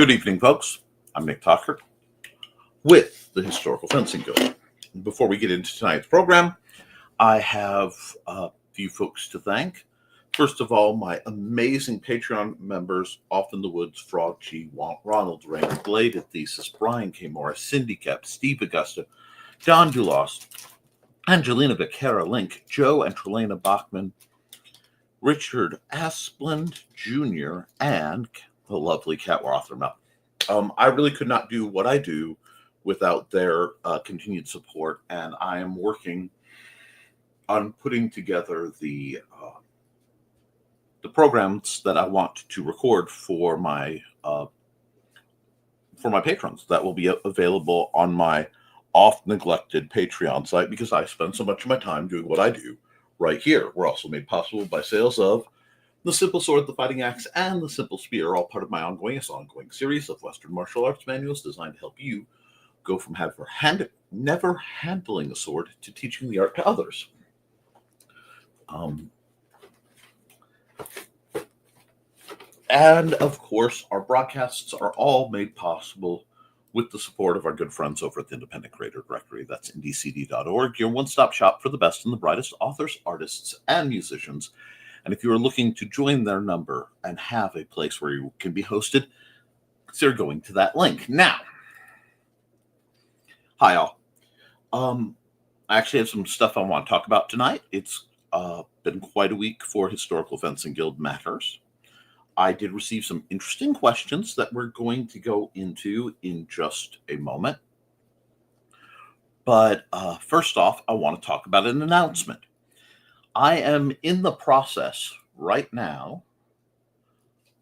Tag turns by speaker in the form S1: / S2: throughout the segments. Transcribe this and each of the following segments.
S1: Good evening, folks. I'm Nick Tucker with the Historical Fencing Guild. Before we get into tonight's program, I have a few folks to thank. First of all, my amazing Patreon members, Off in the Woods, Frog G, Ronald, Riehn, Bladed Thesis, Brian K. Morris, Cindy Koepp, Steve Agosto, John Dulas, Angelina, Vaquera-Linke, Joe and Trilaina, Bachman, Richard Asplund Jr., and the lovely Cat Rothermel. I really could not do what I do without their continued support, and I am working on putting together the programs that I want to record for my patrons that will be available on my oft-neglected Patreon site, because I spend so much of my time doing what I do right here. We're also made possible by sales of the Simple Sword, the Fighting Axe, and the Simple Spear, all part of my ongoing series of Western martial arts manuals designed to help you go from never handling a sword to teaching the art to others. And of course, our broadcasts are all made possible with the support of our good friends over at the Independent Creator Directory. That's IndieCD.org, your one-stop shop for the best and the brightest authors, artists, and musicians. And if you are looking to join their number and have a place where you can be hosted, consider going to that link. Now, hi all. I actually have some stuff I want to talk about tonight. It's been quite a week for Historical Fencing Guild matters. I did receive some interesting questions that we're going to go into in just a moment. But first off, I want to talk about an announcement. I am in the process right now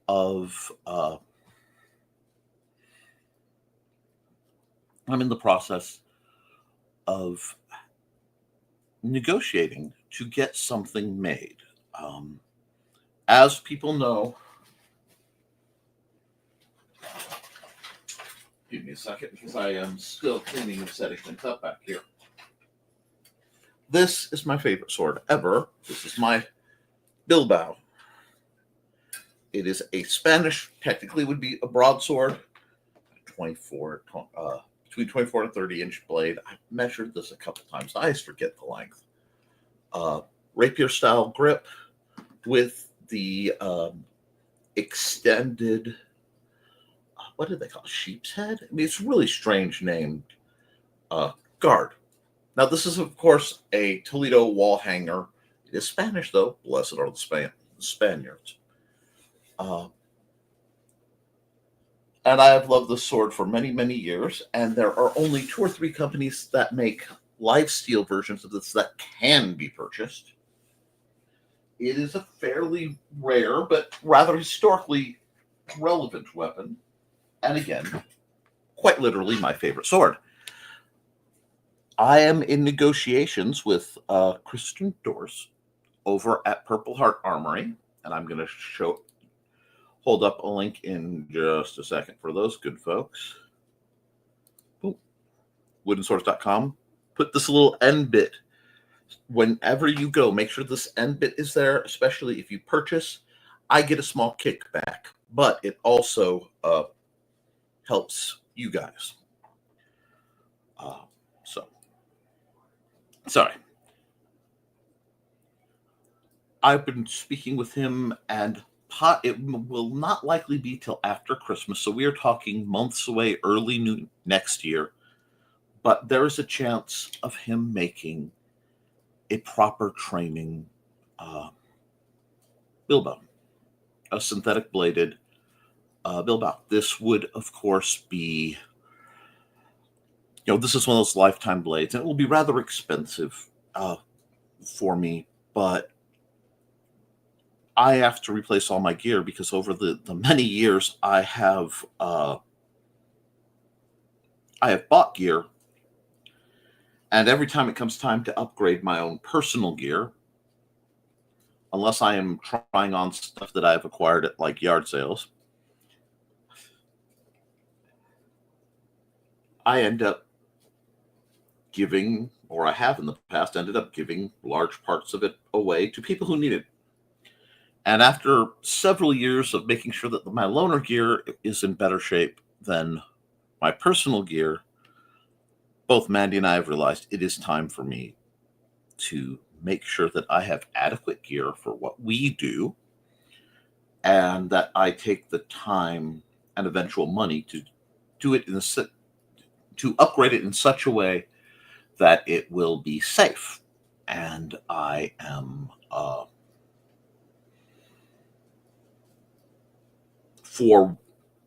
S1: of negotiating to get something made. As people know, give me a second because I am still cleaning and setting things up back here. This is my favorite sword ever. This is my Bilbao. It is a Spanish, technically would be a broadsword, between 24 and 30-inch blade. I've measured this a couple times. I always forget the length. Rapier-style grip with the extended, what did they call it? Sheep's head? I mean, it's a really strange named guard. Now, this is, of course, a Toledo wall hanger. It is Spanish, though. Blessed are the Spaniards. And I have loved this sword for many, many years, and there are only 2 or 3 companies that make live steel versions of this that can be purchased. It is a fairly rare, but rather historically relevant weapon. And again, quite literally my favorite sword. I am in negotiations with Kristen Dorse over at Purple Heart Armory, and I'm going to hold up a link in just a second for those good folks. Woodenswords.com. Put this little end bit. Whenever you go, make sure this end bit is there, especially if you purchase. I get a small kickback, but it also helps you guys. Sorry. I've been speaking with him, and it will not likely be till after Christmas, so we are talking months away, early next year. But there is a chance of him making a proper training Bilbao, a synthetic bladed Bilbao. This would, of course, be, this is one of those lifetime blades, and it will be rather expensive for me, but I have to replace all my gear because over the many years I have bought gear, and every time it comes time to upgrade my own personal gear, unless I am trying on stuff that I've acquired at like yard sales, I end up giving, or I have in the past ended up giving large parts of it away to people who need it. And after several years of making sure that my loaner gear is in better shape than my personal gear, both Mandy and I have realized it is time for me to make sure that I have adequate gear for what we do, and that I take the time and eventual money to do it to upgrade it in such a way that it will be safe. And I am for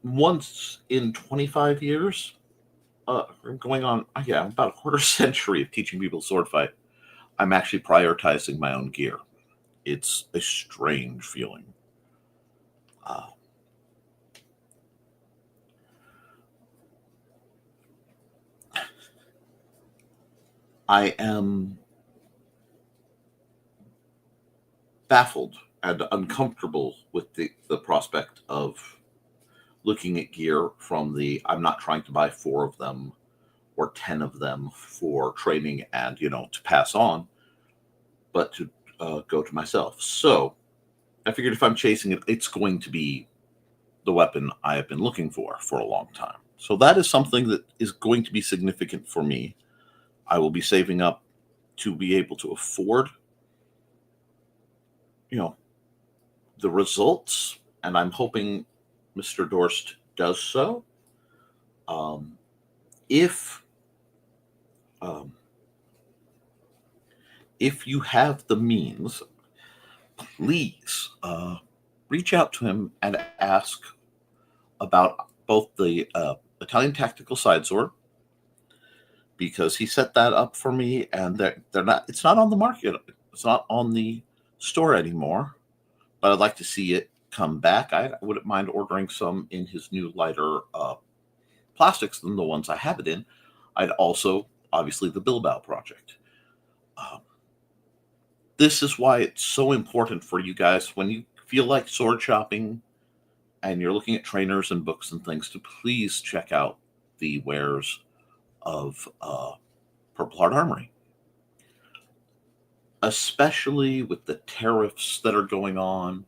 S1: once in 25 years, going on about a quarter century of teaching people sword fight, I'm actually prioritizing my own gear. It's a strange feeling. I am baffled and uncomfortable with the prospect of looking at gear from I'm not trying to buy 4 of them or 10 of them for training and, to pass on, but to go to myself. So I figured if I'm chasing it, it's going to be the weapon I have been looking for a long time. So that is something that is going to be significant for me. I will be saving up to be able to afford, the results, and I'm hoping Mr. Dorst does so. If you have the means, please reach out to him and ask about both the Italian tactical side sword, because he set that up for me, and they're not. It's not on the market. It's not on the store anymore. But I'd like to see it come back. I wouldn't mind ordering some in his new lighter plastics than the ones I have it in. I'd also, obviously, the Bilbao project. This is why it's so important for you guys, when you feel like sword shopping and you're looking at trainers and books and things, to please check out the wares of Purple Heart Armory. Especially with the tariffs that are going on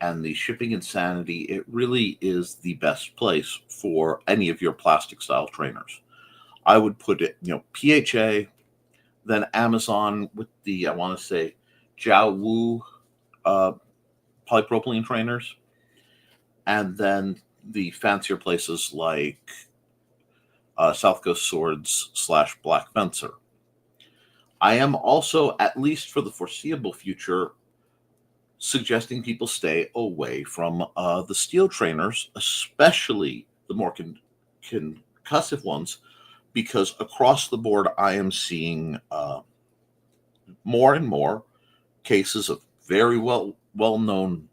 S1: and the shipping insanity, it really is the best place for any of your plastic style trainers. I would put it, PHA, then Amazon with the, I want to say, Jiaowu polypropylene trainers, and then the fancier places like South Coast Swords / Black Fencer. I am also, at least for the foreseeable future, suggesting people stay away from the steel trainers, especially the more concussive ones, because across the board I am seeing more and more cases of very well-known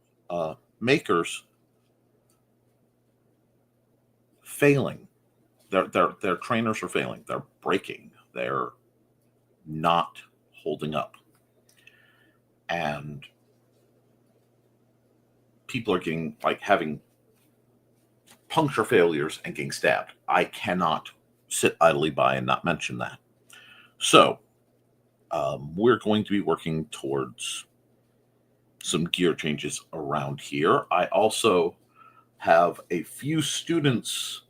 S1: makers failing. Their trainers are failing. They're breaking. They're not holding up. And people are having puncture failures and getting stabbed. I cannot sit idly by and not mention that. So we're going to be working towards some gear changes around here. I also have a few students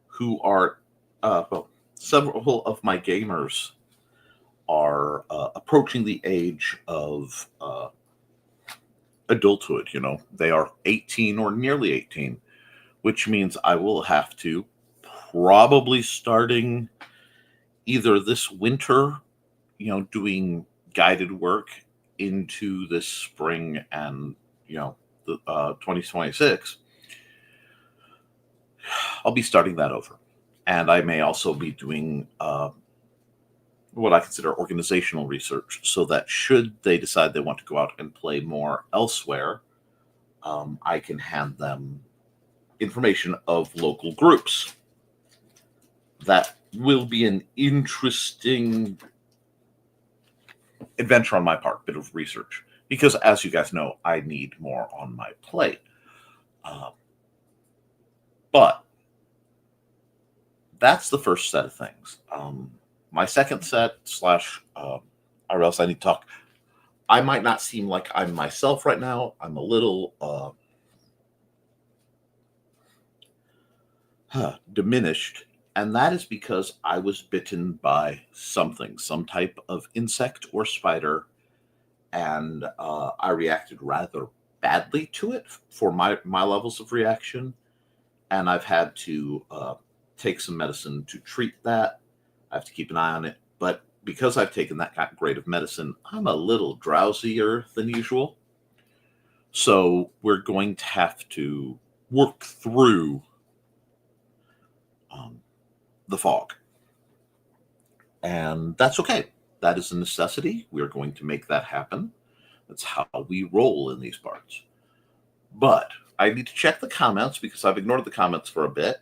S1: who are, several of my gamers are approaching the age of adulthood. They are 18 or nearly 18, which means I will have to, probably starting either this winter, doing guided work into this spring and, the 2026, I'll be starting that over. And I may also be doing what I consider organizational research, so that should they decide they want to go out and play more elsewhere, I can hand them information of local groups. That will be an interesting adventure on my part, bit of research, because as you guys know, I need more on my plate. But that's the first set of things. My second set / or else I need to talk. I might not seem like I'm myself right now. I'm a little diminished, and that is because I was bitten by something, some type of insect or spider, and I reacted rather badly to it for my levels of reaction, and I've had to take some medicine to treat that. I have to keep an eye on it, but because I've taken that grade of medicine, I'm a little drowsier than usual. So we're going to have to work through the fog. And that's okay. That is a necessity. We're going to make that happen. That's how we roll in these parts. But I need to check the comments because I've ignored the comments for a bit.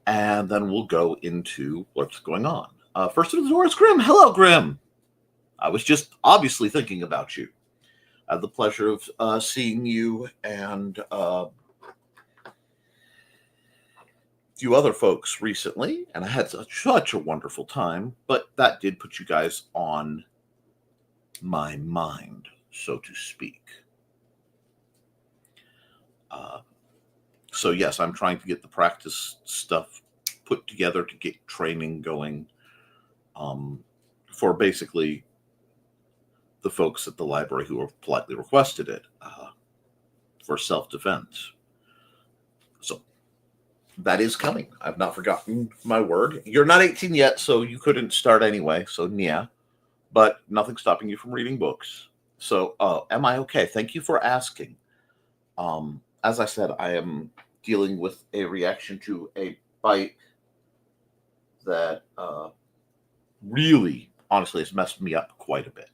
S1: And then we'll go into what's going on. First to the door is Grim. Hello, Grim. I was just obviously thinking about you. I had the pleasure of seeing you and a few other folks recently, and I had such a wonderful time, but that did put you guys on my mind, so to speak. So yes, I'm trying to get the practice stuff put together to get training going for basically the folks at the library who have politely requested it for self-defense. So that is coming. I've not forgotten my word. You're not 18 yet, so you couldn't start anyway. So yeah, but nothing stopping you from reading books. So am I okay? Thank you for asking. As I said, I am dealing with a reaction to a bite that really, honestly, has messed me up quite a bit.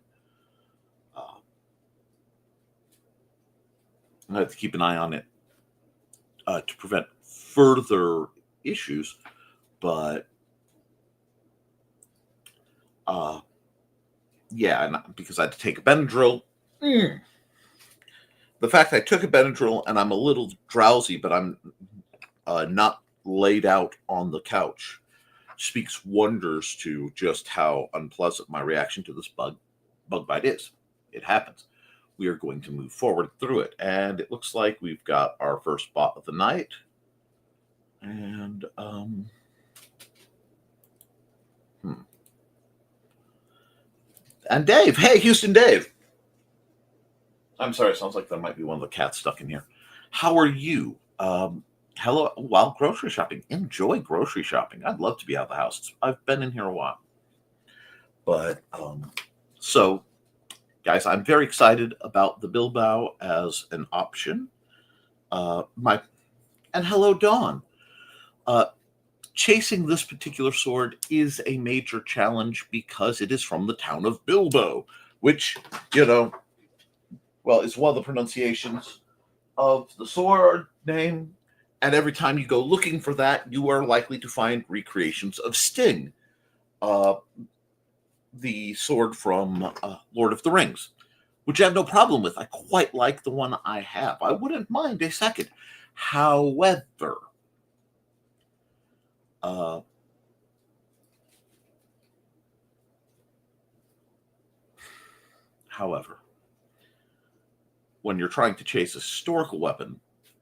S1: I have to keep an eye on it to prevent further issues, but yeah, and because I had to take a Benadryl. The fact I took a Benadryl and I'm a little drowsy, but I'm not laid out on the couch, speaks wonders to just how unpleasant my reaction to this bug bite is. It happens. We are going to move forward through it, and it looks like we've got our first bot of the night. And and Dave. Hey, Houston Dave. I'm sorry, it sounds like there might be one of the cats stuck in here. How are you? Hello, while grocery shopping. Enjoy grocery shopping. I'd love to be out of the house. I've been in here a while. But, so, guys, I'm very excited about the Bilbao as an option. And hello, Dawn. Chasing this particular sword is a major challenge because it is from the town of Bilbo, which, well, it's one of the pronunciations of the sword name. And every time you go looking for that, you are likely to find recreations of Sting, the sword from Lord of the Rings, which I have no problem with. I quite like the one I have. I wouldn't mind a second. However, when you're trying to chase a historical weapon,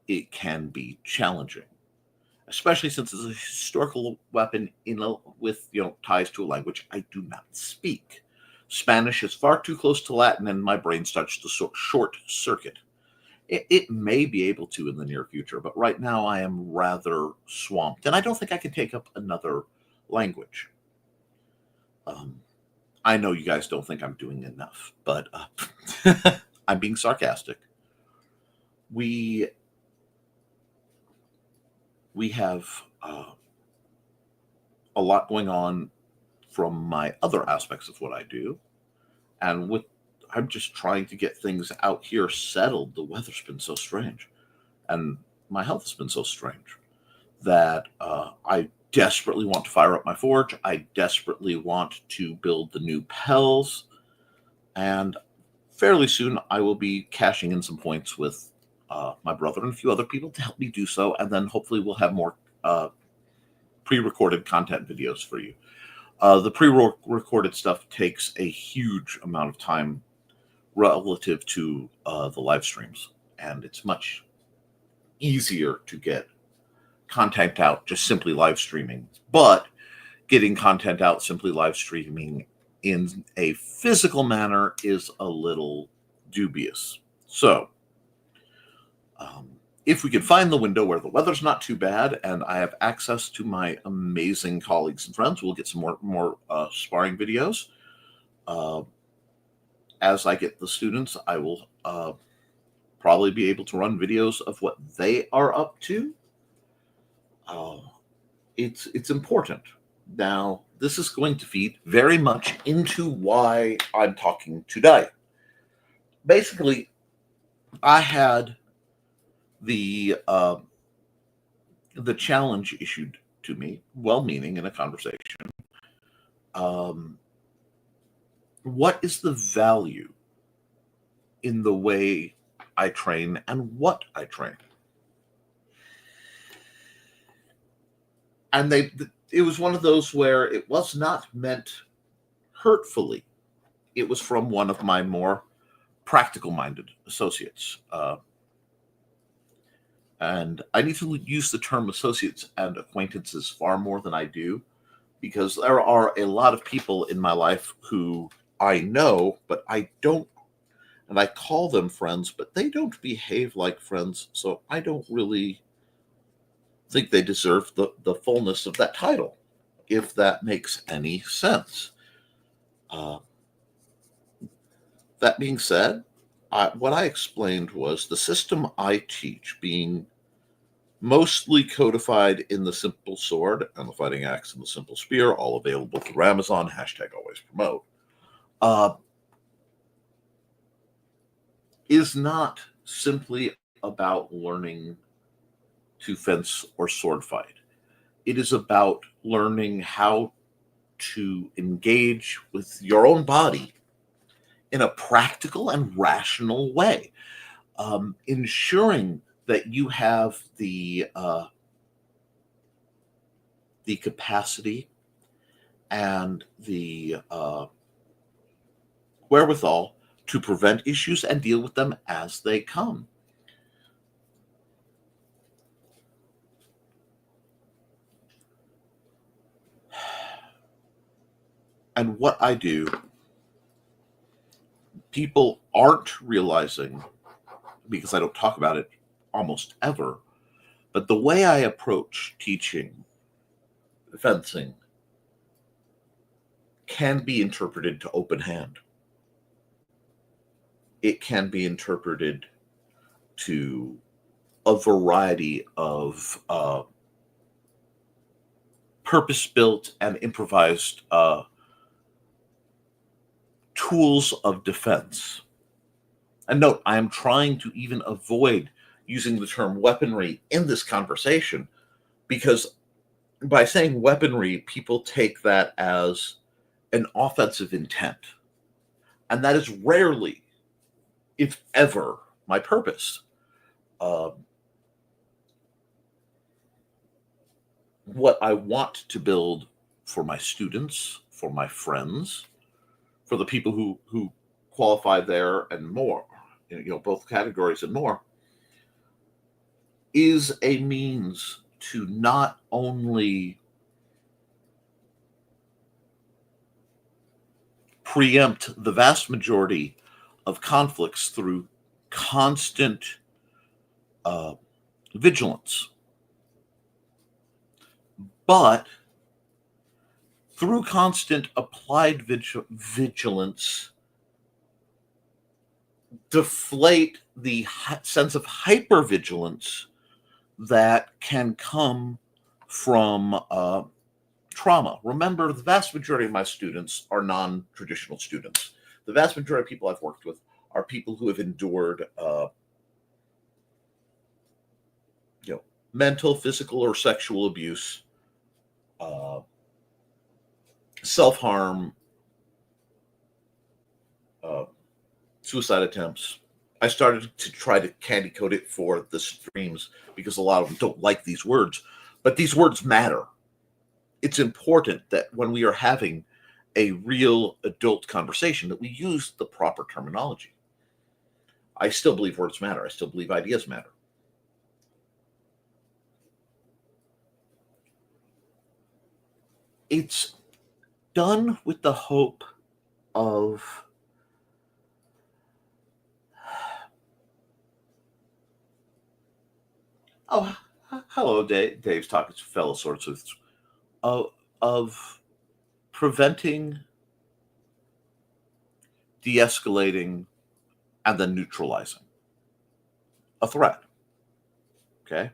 S1: it can be challenging, especially since it's a historical weapon with ties to a language I do not speak. Spanish is far too close to Latin, and my brain starts to short circuit. It may be able to in the near future, but right now I am rather swamped, and I don't think I can take up another language. I know you guys don't think I'm doing enough, but I'm being sarcastic. We have a lot going on from my other aspects of what I do, and I'm just trying to get things out here settled. The weather's been so strange, and my health has been so strange that I desperately want to fire up my forge. I desperately want to build the new Pels, and fairly soon I will be cashing in some points with my brother and a few other people to help me do so, and then hopefully we'll have more pre-recorded content videos for you. The pre-recorded stuff takes a huge amount of time relative to the live streams. And it's much easier to get content out just simply live streaming. But getting content out simply live streaming in a physical manner is a little dubious. So, if we can find the window where the weather's not too bad and I have access to my amazing colleagues and friends, we'll get some more sparring videos. As I get the students, I will probably be able to run videos of what they are up to. It's important. Now, this is going to feed very much into why I'm talking today. Basically, I had the challenge issued to me, well-meaning in a conversation. What is the value in the way I train and what I train? And it was one of those where it was not meant hurtfully. It was from one of my more practical-minded associates. And I need to use the term associates and acquaintances far more than I do, because there are a lot of people in my life who I know, but I don't, and I call them friends, but they don't behave like friends, so I don't really think they deserve the fullness of that title, if that makes any sense. That being said, what I explained was the system I teach being mostly codified in the Simple Sword and the Fighting Axe and the Simple Spear, all available through Amazon, #alwayspromote, is not simply about learning to fence or sword fight. It is about learning how to engage with your own body in a practical and rational way, ensuring that you have the capacity and the wherewithal to prevent issues and deal with them as they come. And what I do, people aren't realizing, because I don't talk about it almost ever, but the way I approach teaching fencing can be interpreted to open hand. It can be interpreted to a variety of purpose-built and improvised tools of defense. And note, I am trying to even avoid using the term weaponry in this conversation, because by saying weaponry, people take that as an offensive intent. And that is rarely, if ever, my purpose. What I want to build for my students, for my friends, for the people who qualify there and more, both categories and more, is a means to not only preempt the vast majority of conflicts through constant vigilance, but through constant applied vigilance, deflate the sense of hypervigilance that can come from trauma. Remember, the vast majority of my students are non-traditional students. The vast majority of people I've worked with are people who have endured mental, physical, or sexual abuse, self-harm, suicide attempts. I started to try to candy coat it for the streams because a lot of them don't like these words, but these words matter. It's important that when we are having a real adult conversation that we use the proper terminology. I still believe words matter. I still believe ideas matter. It's done with the hope of hello, Dave. Dave's talking to fellow sorts of preventing, de-escalating, and then neutralizing a threat. Okay?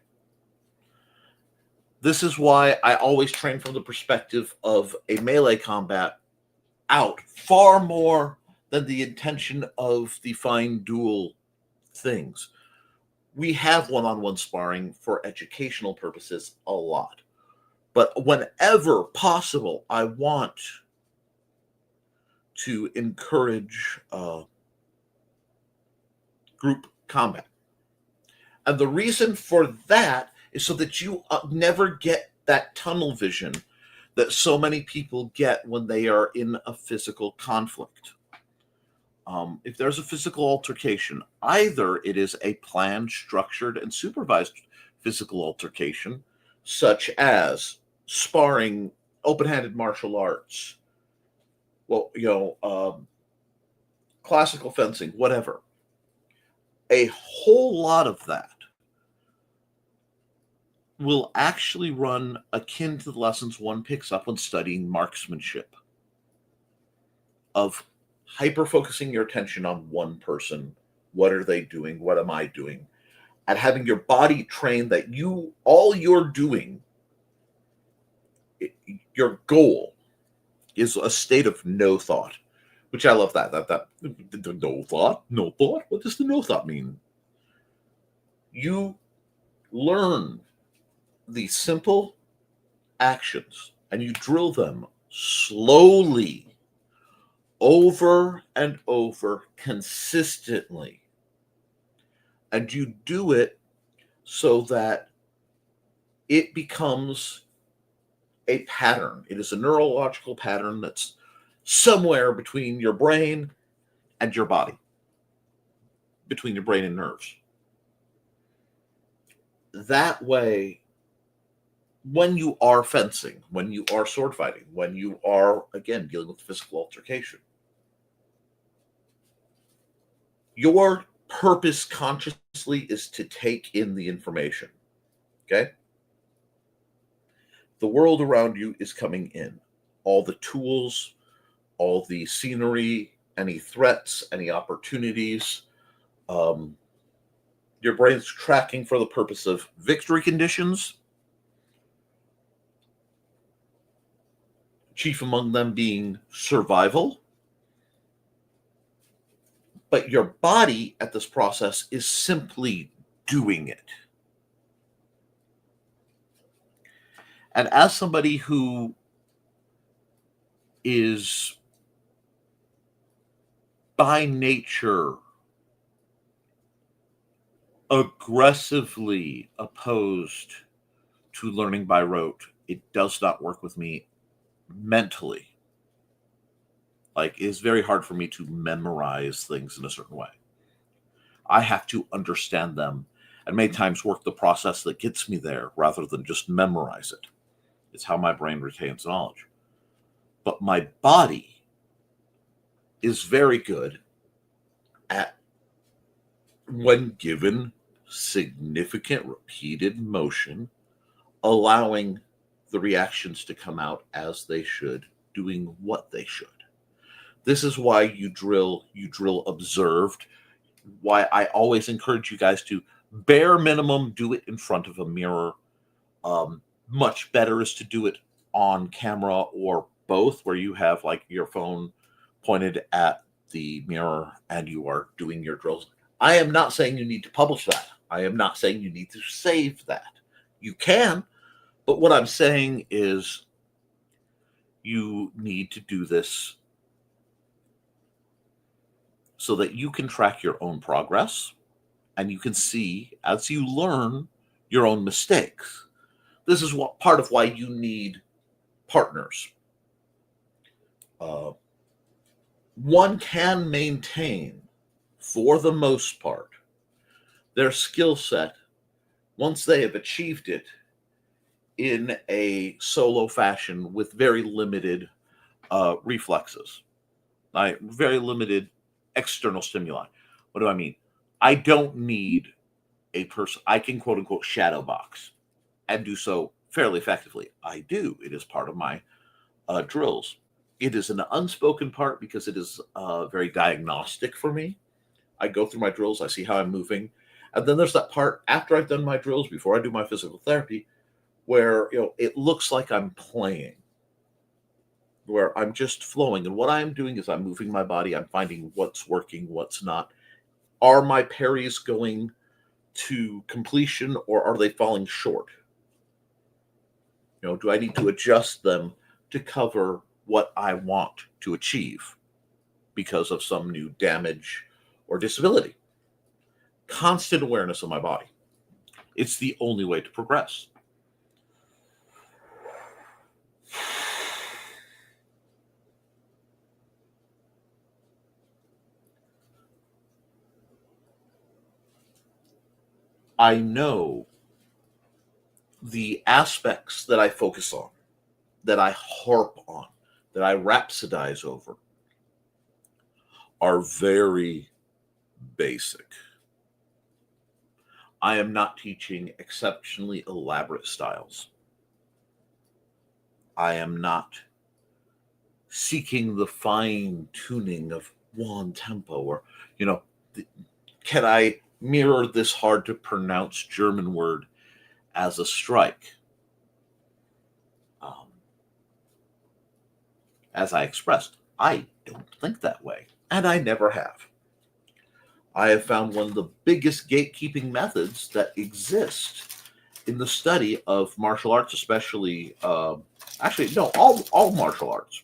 S1: This is why I always train from the perspective of a melee combat out far more than the intention of the fine duel things. We have one-on-one sparring for educational purposes a lot. But whenever possible, I want to encourage group combat. And the reason for that is so that you never get that tunnel vision that so many people get when they are in a physical conflict. If there's a physical altercation, either it is a planned, structured, and supervised physical altercation, such as sparring, open-handed martial arts, classical fencing, whatever. A whole lot of that will actually run akin to the lessons one picks up when studying marksmanship, of hyper-focusing your attention on one person. What are they doing? What am I doing? And having your body trained that all you're doing, your goal is a state of no thought, which I love that no thought. What does the no thought mean? You learn these simple actions and you drill them slowly, over and over, consistently. And you do it so that it becomes a pattern. It is a neurological pattern that's somewhere between your brain and your body, between your brain and nerves. That way, when you are fencing, when you are sword fighting, when you are, again, dealing with physical altercation, your purpose consciously is to take in the information. Okay? The world around you is coming in. All the tools, all the scenery, any threats, any opportunities. Your brain's tracking for the purpose of victory conditions, chief among them being survival. But your body at this process is simply doing it. And as somebody who is by nature aggressively opposed to learning by rote, it does not work with me mentally. Like, it's very hard for me to memorize things in a certain way. I have to understand them and many times work the process that gets me there rather than just memorize it. It's how my brain retains knowledge. But my body is very good at, when given significant repeated motion, allowing the reactions to come out as they should, doing what they should. This is why you drill observed, why I always encourage you guys to bare minimum do it in front of a mirror. Much better is to do it on camera or both, where you have like your phone pointed at the mirror and you are doing your drills. I am not saying you need to publish that. I am not saying you need to save that. You can, but what I'm saying is you need to do this so that you can track your own progress and you can see, as you learn, your own mistakes. This is what part of why you need partners. One can maintain for the most part, their skill set, once they have achieved it in a solo fashion with very limited reflexes, very limited external stimuli. What do I mean? I don't need a person. I can quote unquote shadow box and do so fairly effectively. I do. It is part of my drills. It is an unspoken part because it is very diagnostic for me. I go through my drills, I see how I'm moving. And then there's that part after I've done my drills, before I do my physical therapy, where it looks like I'm playing, where I'm just flowing. And what I'm doing is I'm moving my body, I'm finding what's working, what's not. Are my parries going to completion or are they falling short? Do I need to adjust them to cover what I want to achieve because of some new damage or disability? Constant awareness of my body. It's the only way to progress. I know the aspects that I focus on, that I harp on, that I rhapsodize over are very basic. I am not teaching exceptionally elaborate styles. I am not seeking the fine tuning of one tempo or, can I mirror this hard to pronounce German word as a strike? As I expressed, I don't think that way, and I never have. I have found one of the biggest gatekeeping methods that exist in the study of martial arts, especially, all martial arts,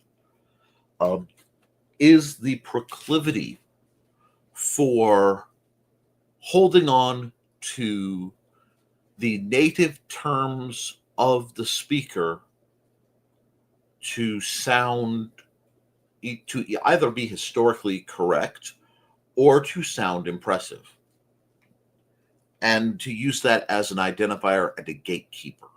S1: is the proclivity for holding on to the native terms of the speaker to either be historically correct or to sound impressive, and to use that as an identifier and a gatekeeper.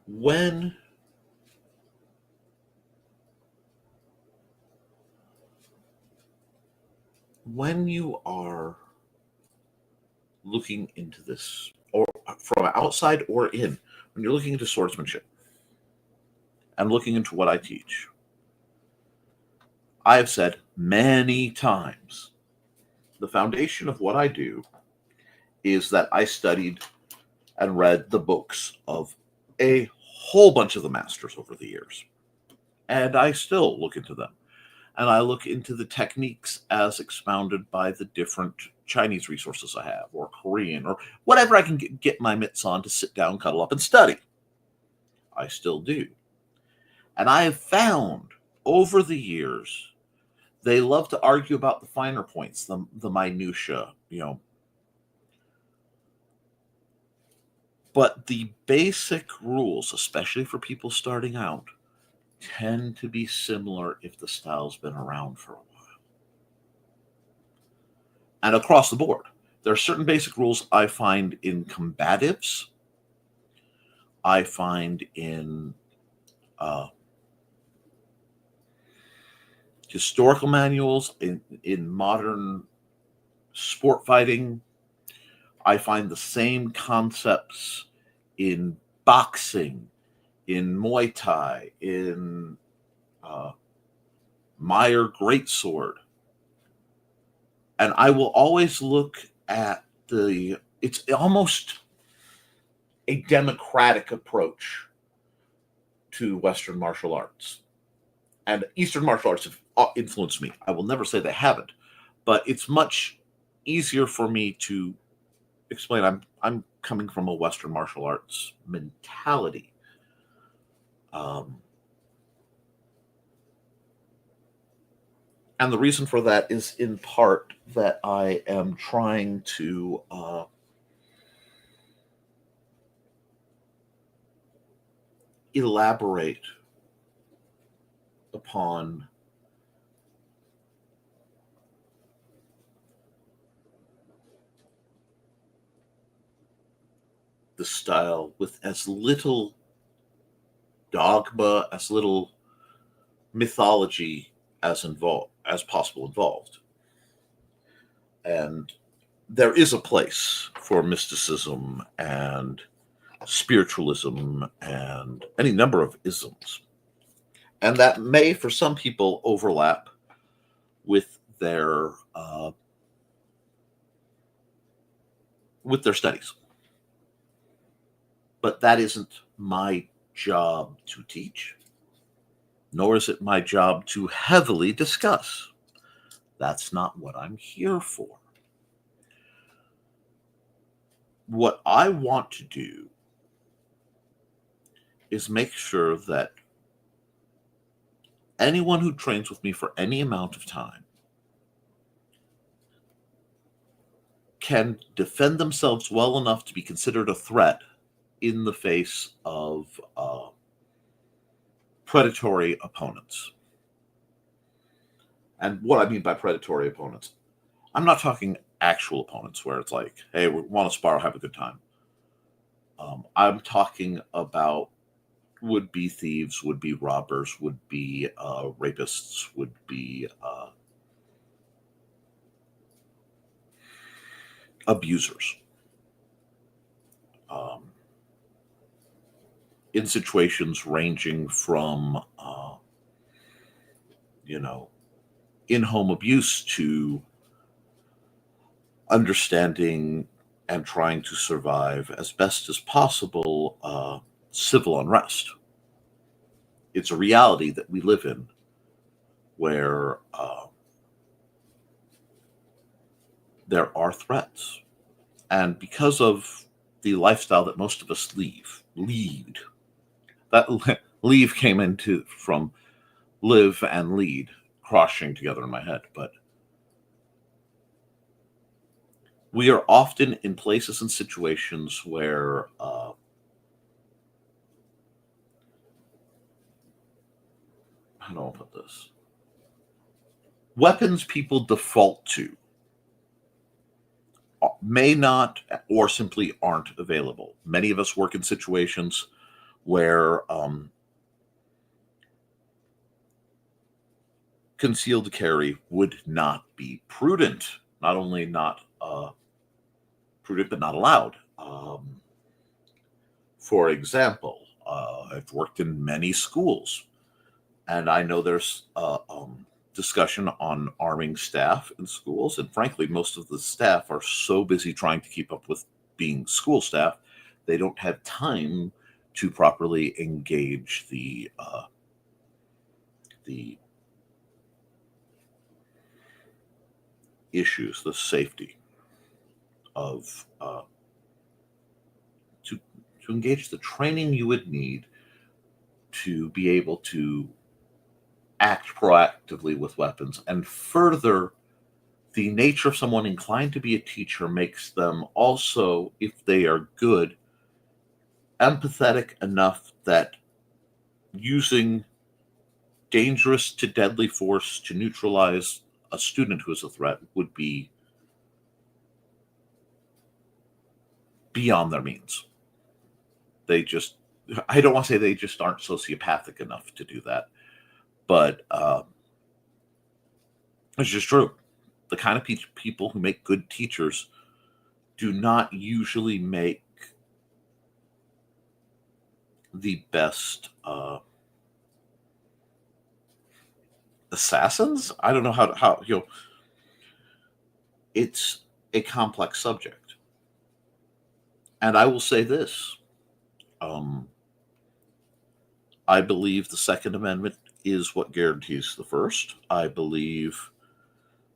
S1: When you are looking into this, or from outside or in, when you're looking into swordsmanship and looking into what I teach, I have said many times, the foundation of what I do is that I studied and read the books of a whole bunch of the masters over the years. And I still look into them. And I look into the techniques as expounded by the different Chinese resources I have, or Korean, or whatever I can get my mitts on to sit down, cuddle up, and study. I still do. And I have found over the years, they love to argue about the finer points, the minutia, But the basic rules, especially for people starting out, tend to be similar if the style's been around for a while. And across the board, there are certain basic rules I find in combatives, I find in historical manuals, in modern sport fighting. I find the same concepts in boxing, in Muay Thai, in Meyer Greatsword. And I will always look at it's almost a democratic approach to Western martial arts. And Eastern martial arts have influenced me. I will never say they haven't, but it's much easier for me to explain. I'm coming from a Western martial arts mentality. And the reason for that is in part that I am trying to elaborate upon the style with as little dogma, as little mythology as possible involved. And there is a place for mysticism and spiritualism and any number of isms. And that may, for some people, overlap with their studies. But that isn't my job to teach, nor is it my job to heavily discuss. That's not what I'm here for. What I want to do is make sure that anyone who trains with me for any amount of time can defend themselves well enough to be considered a threat in the face of predatory opponents. And what I mean by predatory opponents, I'm not talking actual opponents where it's like, hey, we want to spar, have a good time. I'm talking about would-be thieves, would-be robbers, would-be rapists, would-be abusers. In situations ranging from, in-home abuse to understanding and trying to survive as best as possible civil unrest. It's a reality that we live in where there are threats. And because of the lifestyle that most of us lead, that leave came into from live and lead, crossing together in my head. But we are often in places and situations where how do I put this? Weapons people default to may not or simply aren't available. Many of us work in situations where concealed carry would not be prudent. Not only not prudent, but not allowed. For example, I've worked in many schools, and I know there's discussion on arming staff in schools. And frankly, most of the staff are so busy trying to keep up with being school staff, they don't have time to properly engage the issues, the safety of to engage the training you would need to be able to act proactively with weapons. And further, the nature of someone inclined to be a teacher makes them also, if they are good, empathetic enough that using dangerous to deadly force to neutralize a student who is a threat would be beyond their means. I don't want to say they just aren't sociopathic enough to do that, but it's just true. The kind of people who make good teachers do not usually make the best assassins. I don't know how it's a complex subject. And I will say this. I believe the Second Amendment is what guarantees the First. I believe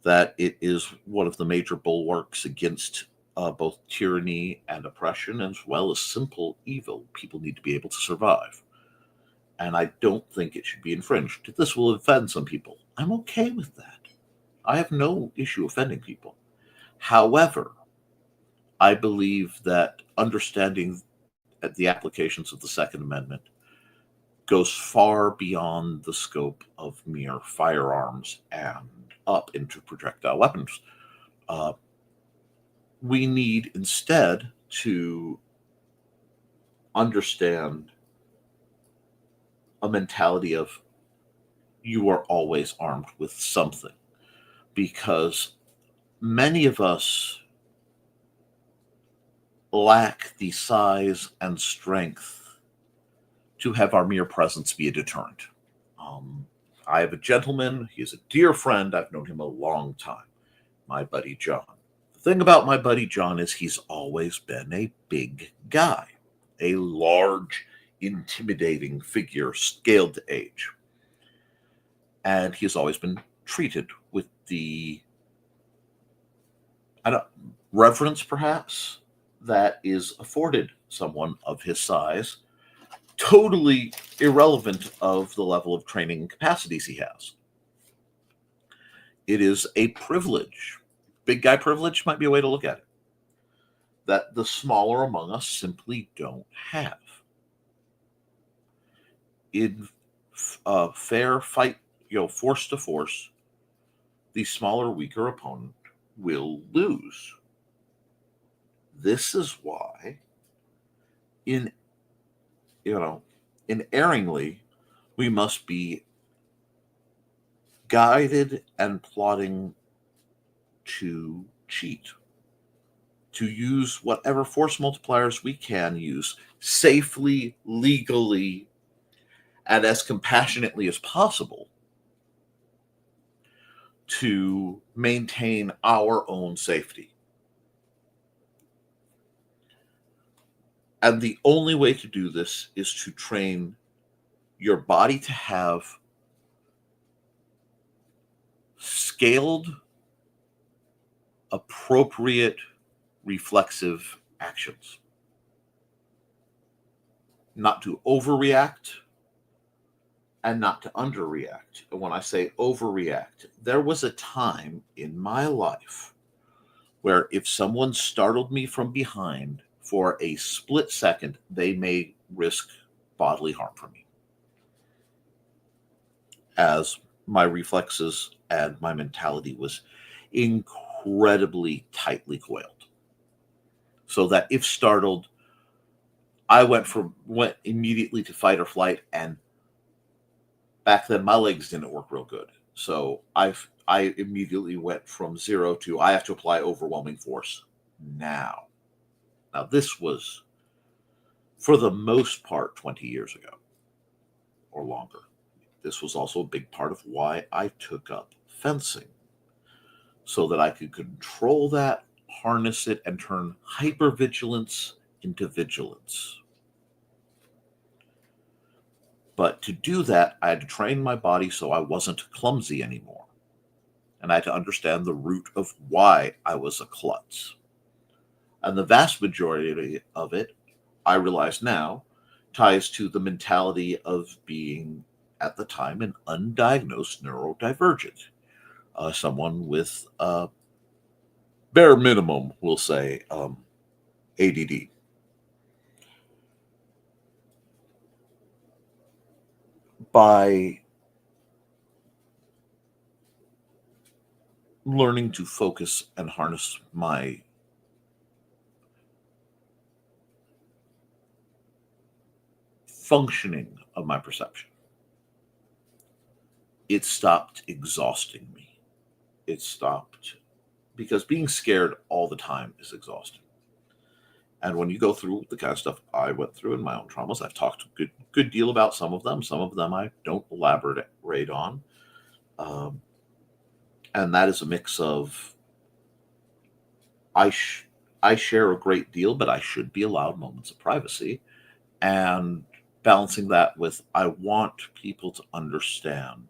S1: that it is one of the major bulwarks against both tyranny and oppression, as well as simple evil. People need to be able to survive. And I don't think it should be infringed. This will offend some people. I'm okay with that. I have no issue offending people. However, I believe that understanding the applications of the Second Amendment goes far beyond the scope of mere firearms and up into projectile weapons. We need instead to understand a mentality of you are always armed with something, because many of us lack the size and strength to have our mere presence be a deterrent. I have a gentleman, he is a dear friend, I've known him a long time, my buddy John. The thing about my buddy John is he's always been a big guy, a large, intimidating figure scaled to age. And he's always been treated with the reverence, perhaps, that is afforded someone of his size, totally irrelevant of the level of training and capacities he has. It is a privilege. Big guy privilege might be a way to look at it, that the smaller among us simply don't have. In a fair fight, force to force, the smaller, weaker opponent will lose. This is why, inerringly, we must be guided and plotting to cheat, to use whatever force multipliers we can use safely, legally, and as compassionately as possible to maintain our own safety. And the only way to do this is to train your body to have scaled, appropriate, reflexive actions. Not to overreact and not to underreact. And when I say overreact, there was a time in my life where if someone startled me from behind for a split second, they may risk bodily harm from me, as my reflexes and my mentality was incredibly tightly coiled. So that if startled, I went immediately to fight or flight, and back then my legs didn't work real good. So I immediately went from 0 to I have to apply overwhelming force now. Now this was, for the most part, 20 years ago or longer. This was also a big part of why I took up fencing, so that I could control that, harness it, and turn hypervigilance into vigilance. But to do that, I had to train my body so I wasn't clumsy anymore. And I had to understand the root of why I was a klutz. And the vast majority of it, I realize now, ties to the mentality of being, at the time, an undiagnosed neurodivergent. Someone with, bare minimum, we'll say, ADD. By learning to focus and harness my functioning of my perception, it stopped exhausting me. It stopped, because being scared all the time is exhausting. And when you go through the kind of stuff I went through in my own traumas, I've talked a good deal about some of them. Some of them I don't elaborate on. And that is a mix of I share a great deal, but I should be allowed moments of privacy. And balancing that with I want people to understand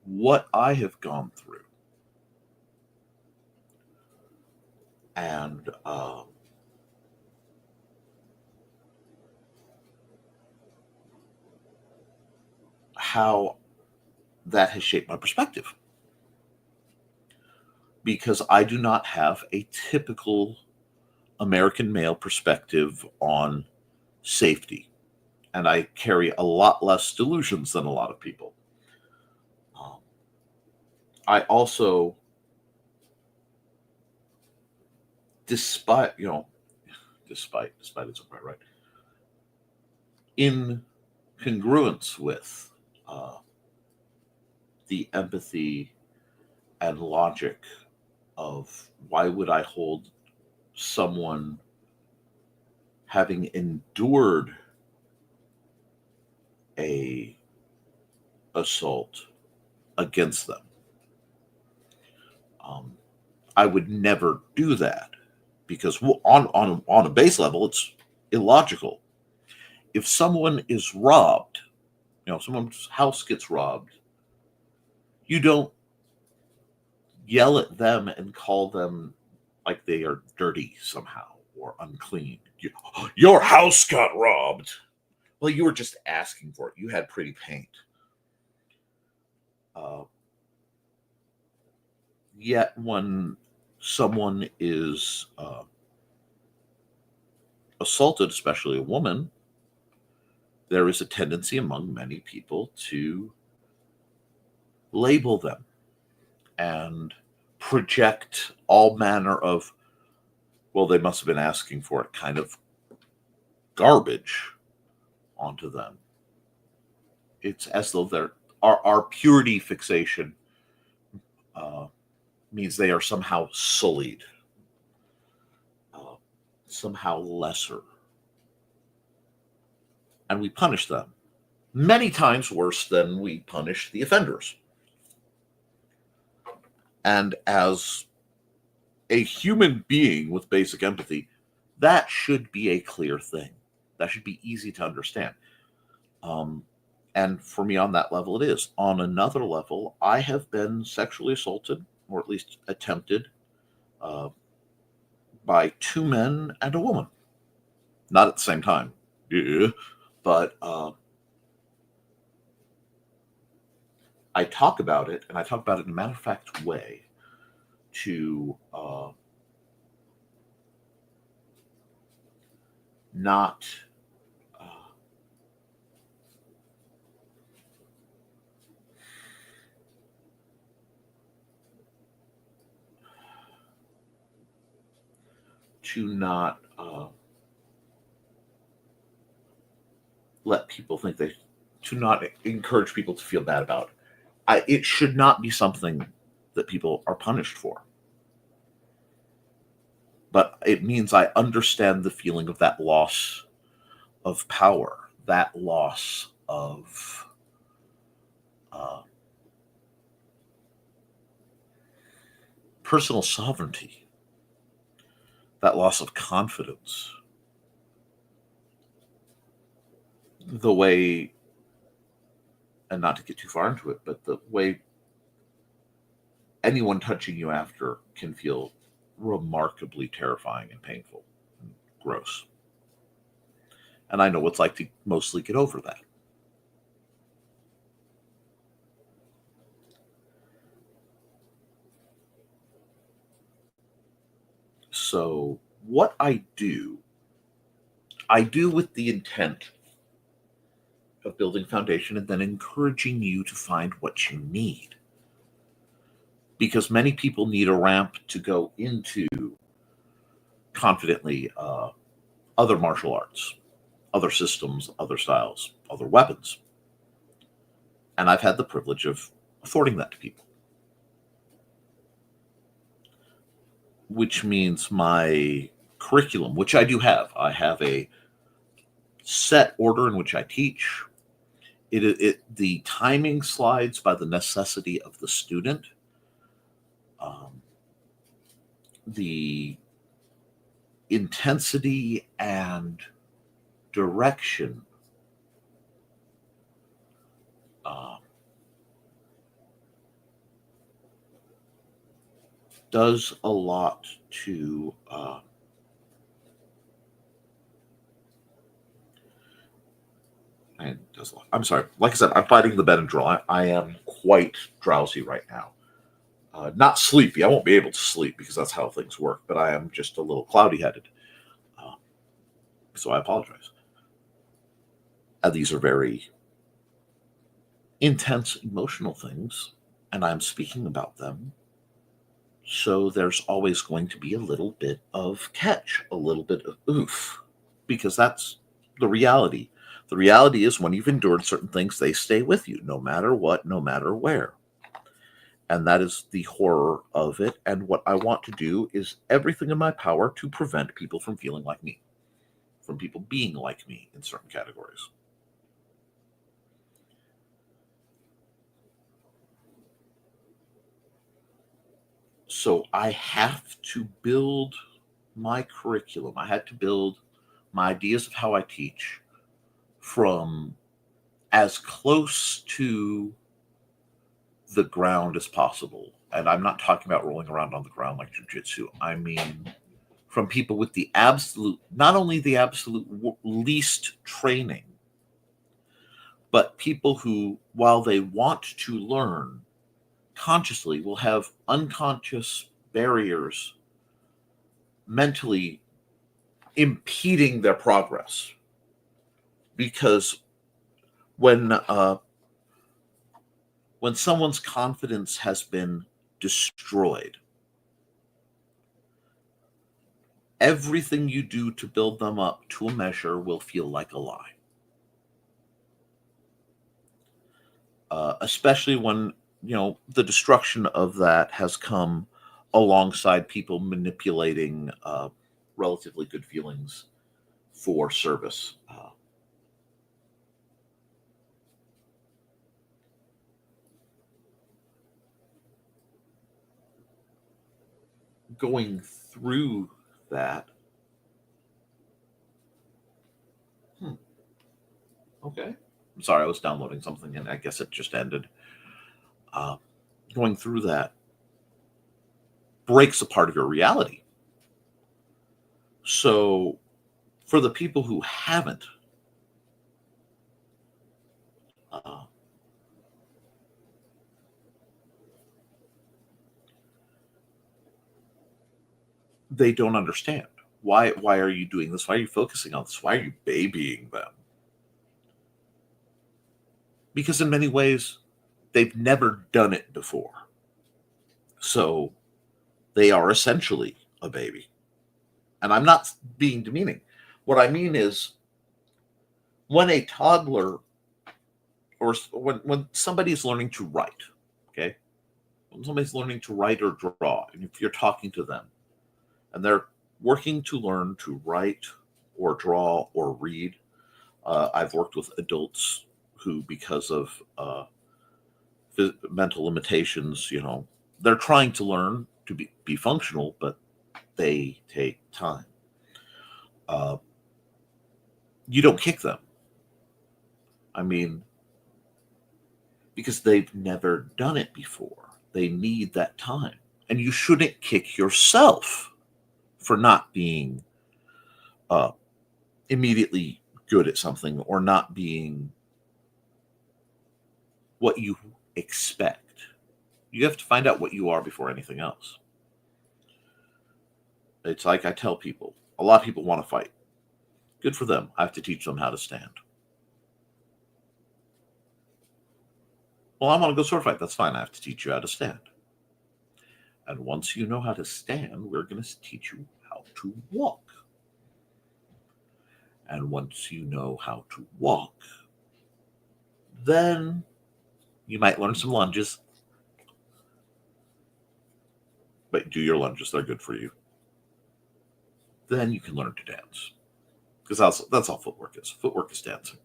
S1: what I have gone through. And how that has shaped my perspective. because I do not have a typical American male perspective on safety, and I carry a lot less delusions than a lot of people. I also, despite it's quite right, in congruence with the empathy and logic of why would I hold someone having endured a assault against them. I would never do that because on a base level, it's illogical. If someone is robbed, someone's house gets robbed, you don't yell at them and call them like they are dirty somehow or unclean. Your house got robbed. Well, you were just asking for it. You had pretty paint. Yet when someone is assaulted, especially a woman, there is a tendency among many people to label them and project all manner of, well, they must have been asking for it kind of garbage onto them. It's as though our purity fixation means they are somehow sullied, somehow lesser. And we punish them many times worse than we punish the offenders. And as a human being with basic empathy, that should be a clear thing. That should be easy to understand. And for me, on that level, it is. On another level, I have been sexually assaulted, or at least attempted, by two men and a woman. Not at the same time. Yeah. But I talk about it, and I talk about it in a matter-of-fact way to not let people think to not encourage people to feel bad about it. It should not be something that people are punished for. But it means I understand the feeling of that loss of power, that loss of personal sovereignty, that loss of confidence. The way, and not to get too far into it, but the way anyone touching you after can feel remarkably terrifying and painful and gross. And I know what it's like to mostly get over that. So what I do with the intent of building foundation and then encouraging you to find what you need. Because many people need a ramp to go into confidently other martial arts, other systems, other styles, other weapons. And I've had the privilege of affording that to people. Which means my curriculum, which I do have. I have a set order in which I teach. The timing slides by the necessity of the student. The intensity and direction does a lot to and does a lot. I'm sorry. Like I said, I'm fighting the Benadryl. I am quite drowsy right now. Not sleepy. I won't be able to sleep because that's how things work, but I am just a little cloudy-headed. So I apologize. These are very intense emotional things, and I'm speaking about them. So there's always going to be a little bit of catch, a little bit of oof, because that's the reality. The reality is when you've endured certain things, they stay with you no matter what, no matter where. And that is the horror of it. And what I want to do is everything in my power to prevent people from feeling like me, from people being like me in certain categories. So I have to build my curriculum. I had to build my ideas of how I teach from as close to the ground as possible. And I'm not talking about rolling around on the ground like jujitsu. I mean, from people with the absolute, not only the absolute least training, but people who, while they want to learn consciously, will have unconscious barriers mentally impeding their progress. Because when someone's confidence has been destroyed, everything you do to build them up to a measure will feel like a lie. Especially when, the destruction of that has come alongside people manipulating relatively good feelings for service. Going through that. Okay. I'm sorry, I was downloading something and I guess it just ended. Going through that breaks a part of your reality. So, for the people who haven't, they don't understand. Why are you doing this? Why are you focusing on this? Why are you babying them? Because in many ways, they've never done it before. So they are essentially a baby. And I'm not being demeaning. What I mean is when a toddler or when somebody's learning to write, okay? When somebody's learning to write or draw, and if you're talking to them and they're working to learn to write or draw or read, I've worked with adults who, because of mental limitations, they're trying to learn to be functional, but they take time. You don't kick them. I mean, because they've never done it before. They need that time. And you shouldn't kick yourself for not being immediately good at something or not being what you expect. You have to find out what you are before anything else. It's like I tell people, a lot of people want to fight. Good for them. I have to teach them how to stand. Well, I want to go sword fight. That's fine. I have to teach you how to stand. And once you know how to stand, we're going to teach you how to walk. And once you know how to walk, then you might learn some lunges. But do your lunges. They're good for you. Then you can learn to dance. Because that's all footwork is. Footwork is dancing.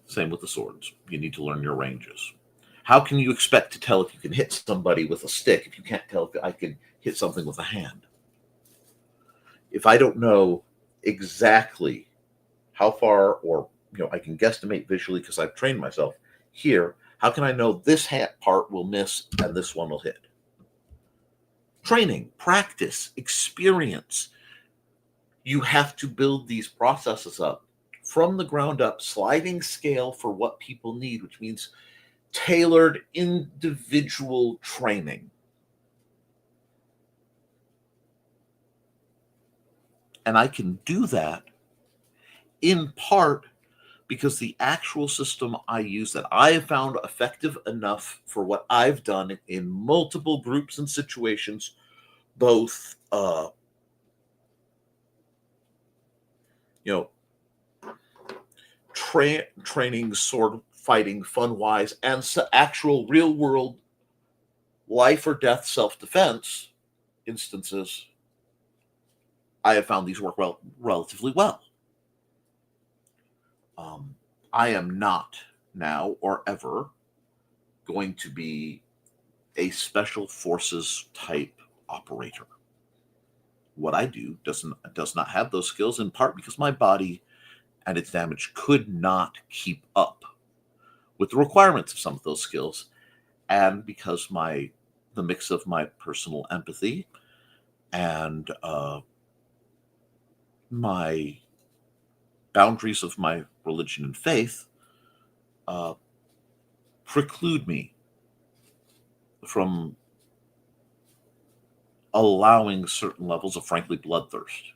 S1: Same with the swords. You need to learn your ranges. How can you expect to tell if you can hit somebody with a stick if you can't tell if I can hit something with a hand? If I don't know exactly how far, or I can guesstimate visually because I've trained myself here, how can I know this hat part will miss and this one will hit? Training, practice, experience. You have to build these processes up from the ground up sliding scale for what people need, which means tailored individual training. And I can do that in part because the actual system I use that I have found effective enough for what I've done in multiple groups and situations, both training, sword fighting, fun wise, and actual real world life or death self-defense instances. I have found these work relatively well. I am not now or ever going to be a special forces type operator. What I do does not have those skills, in part because my body and its damage could not keep up with the requirements of some of those skills, and because the mix of my personal empathy and my boundaries of my religion and faith preclude me from allowing certain levels of, frankly, bloodthirst,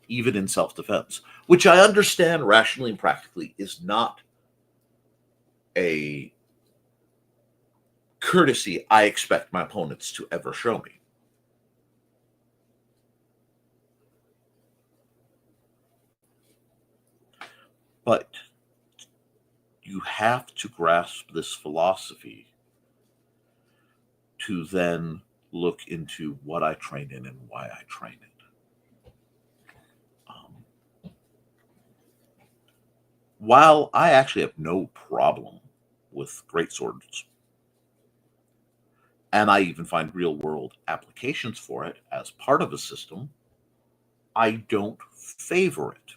S1: even in self-defense, which I understand rationally and practically is not a courtesy I expect my opponents to ever show me. But you have to grasp this philosophy to then look into what I train in and why I train it. While I actually have no problem with great swords, and I even find real world applications for it as part of a system, I don't favor it.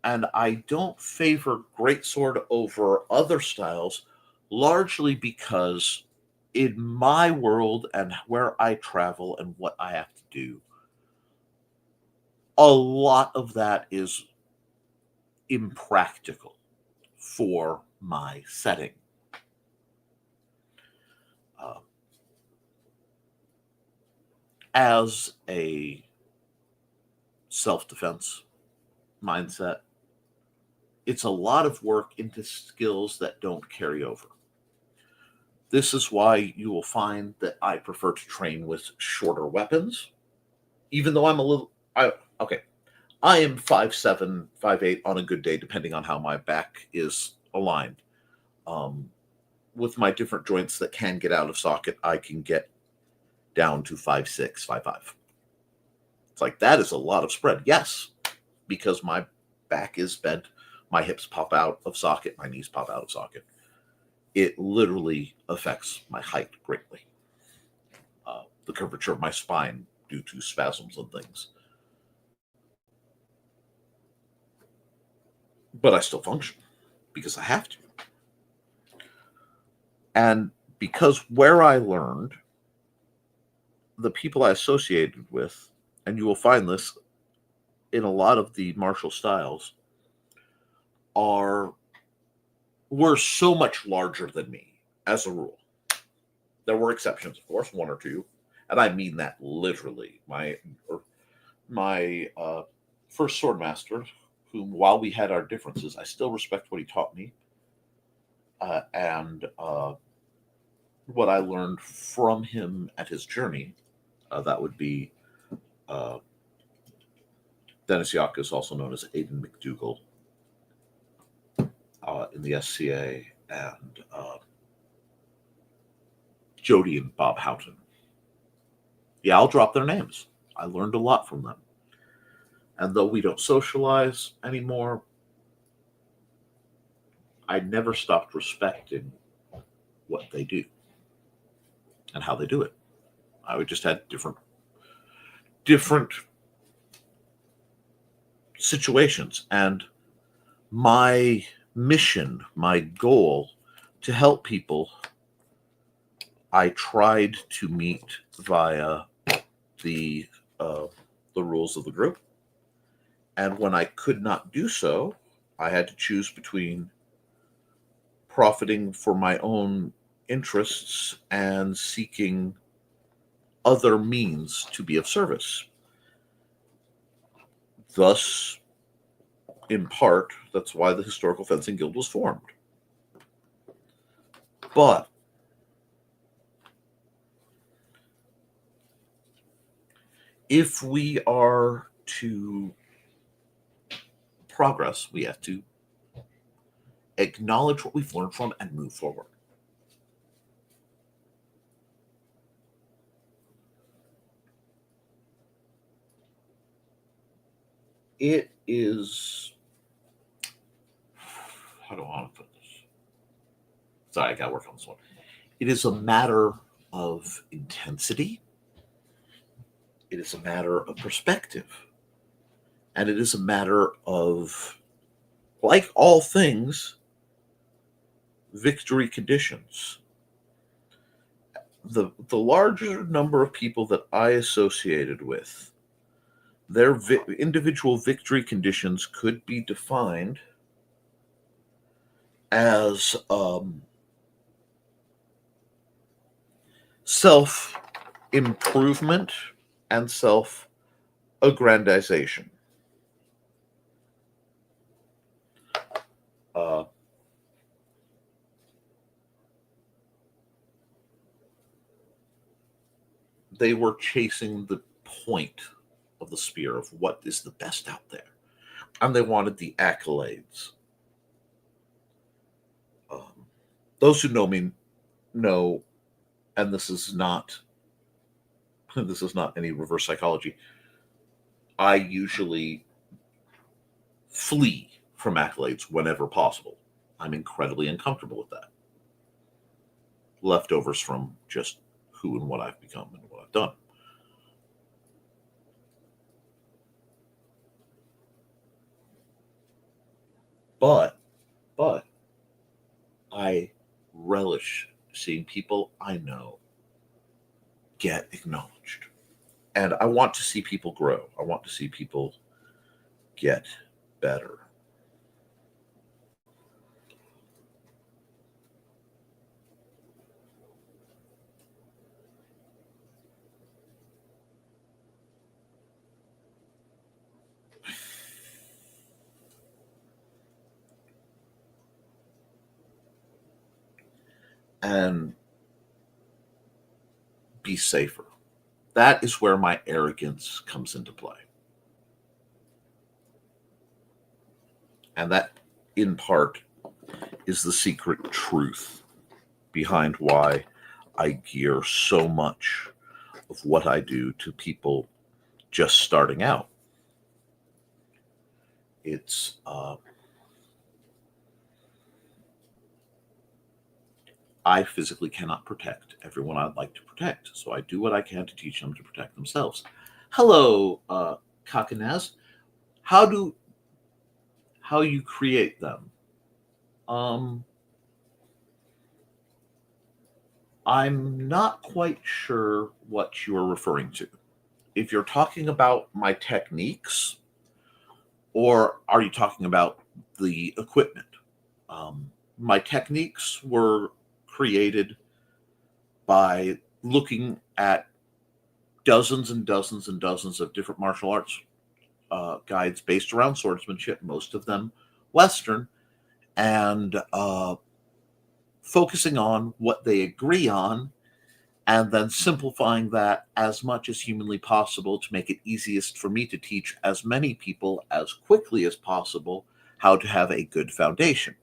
S1: And I don't favor greatsword over other styles, largely because in my world and where I travel and what I have to do, a lot of that is impractical for my setting. As a self-defense mindset, it's a lot of work into skills that don't carry over. This is why you will find that I prefer to train with shorter weapons, even though I'm I am 5'7", 5'8" on a good day, depending on how my back is aligned. With my different joints that can get out of socket, I can get down to 5'6", 5'5". It's like, that is a lot of spread. Yes, because my back is bent, my hips pop out of socket, my knees pop out of socket. It literally affects my height greatly. The curvature of my spine due to spasms and things. But I still function because I have to. And because where I learned, the people I associated with, and you will find this in a lot of the martial styles, were so much larger than me, as a rule. There were exceptions, of course, one or two, and I mean that literally. My first swordmaster, whom, while we had our differences, I still respect what he taught me, and what I learned from him at his journey. That would be Dennis Yakus, also known as Aidan McDougall, in the SCA, and Jody and Bob Houghton. Yeah, I'll drop their names. I learned a lot from them. And though we don't socialize anymore, I never stopped respecting what they do and how they do it. I just had different situations, and my mission, my goal to help people, I tried to meet via the rules of the group, And when I could not do so, I had to choose between profiting for my own interests and seeking other means to be of service. Thus, in part, that's why the Historical Fencing Guild was formed. But if we are to progress, we have to acknowledge what we've learned from and move forward. It is, how do I want to put this? Sorry, I got to work on this one. It is a matter of intensity. It is a matter of perspective. And it is a matter of, like all things, victory conditions. The larger number of people that I associated with, their individual victory conditions could be defined as self-improvement and self-aggrandization. They were chasing the point of the spear of what is the best out there. And they wanted the accolades. Those who know me know, and this is not any reverse psychology, I usually flee from accolades whenever possible. I'm incredibly uncomfortable with that. Leftovers from just who and what I've become and what I've done. But I relish seeing people I know get acknowledged. And I want to see people grow. I want to see people get better. And be safer. That is where my arrogance comes into play. And that, in part, is the secret truth behind why I gear so much of what I do to people just starting out. It's I physically cannot protect everyone I'd like to protect, so I do what I can to teach them to protect themselves. Hello, Kakanaz. How you create them? I'm not quite sure what you are referring to. If you're talking about my techniques, or are you talking about the equipment? My techniques were created by looking at dozens and dozens and dozens of different martial arts guides based around swordsmanship, most of them Western, and focusing on what they agree on, and then simplifying that as much as humanly possible to make it easiest for me to teach as many people as quickly as possible how to have a good foundation.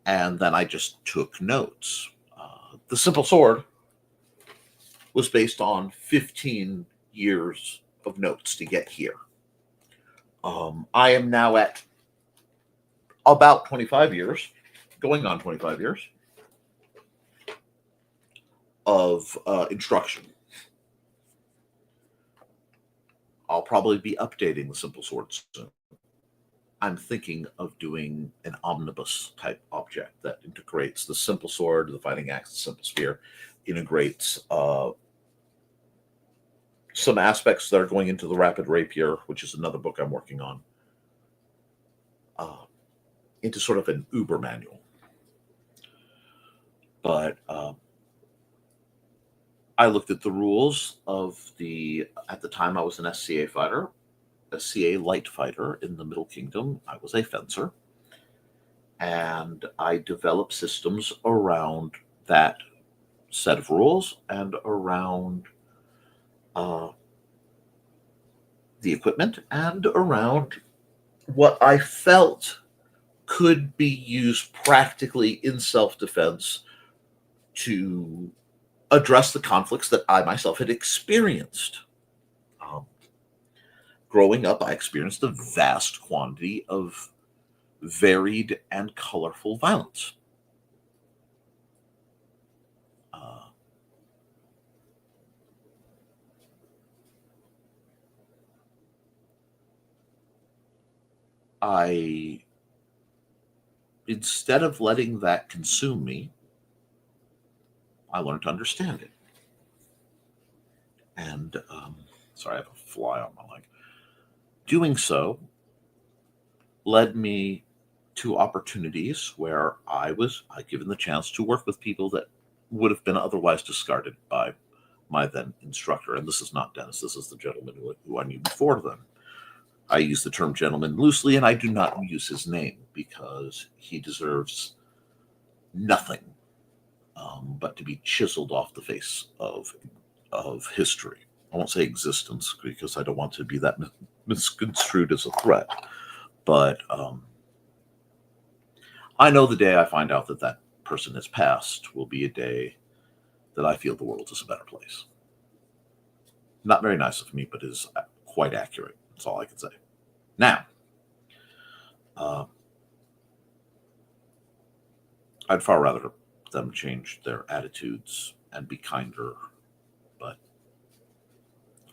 S1: And then I just took notes. The simple sword was based on 15 years of notes to get here. I am now at about 25 years, going on 25 years, of instruction. I'll probably be updating the simple sword soon. I'm thinking of doing an omnibus type object that integrates the simple sword, the fighting axe, the simple spear, integrates some aspects that are going into the Rapid Rapier, which is another book I'm working on, into sort of an Uber manual. But I looked at the rules of at the time I was an SCA fighter, a CA light fighter in the Middle Kingdom. I was a fencer. And I developed systems around that set of rules and around the equipment and around what I felt could be used practically in self-defense to address the conflicts that I myself had experienced. Growing up, I experienced a vast quantity of varied and colorful violence. Instead of letting that consume me, I learned to understand it. And, sorry, I have a fly on my leg. Doing so led me to opportunities where I was given the chance to work with people that would have been otherwise discarded by my then instructor. And this is not Dennis, this is the gentleman who I knew before then. I use the term gentleman loosely, and I do not use his name because he deserves nothing but to be chiseled off the face of history. I won't say existence because I don't want to be that misconstrued as a threat. But I know the day I find out that that person has passed will be a day that I feel the world is a better place. Not very nice of me, but is quite accurate. That's all I can say. Now, I'd far rather them change their attitudes and be kinder, but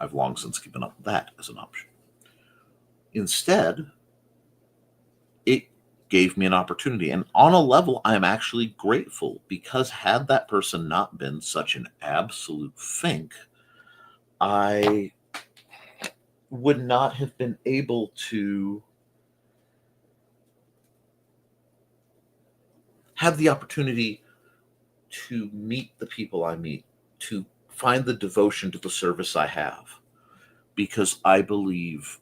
S1: I've long since given up that as an option. Instead, it gave me an opportunity, and on a level, I'm actually grateful, because had that person not been such an absolute fink, I would not have been able to have the opportunity to meet the people I meet, to find the devotion to the service I have, because I believe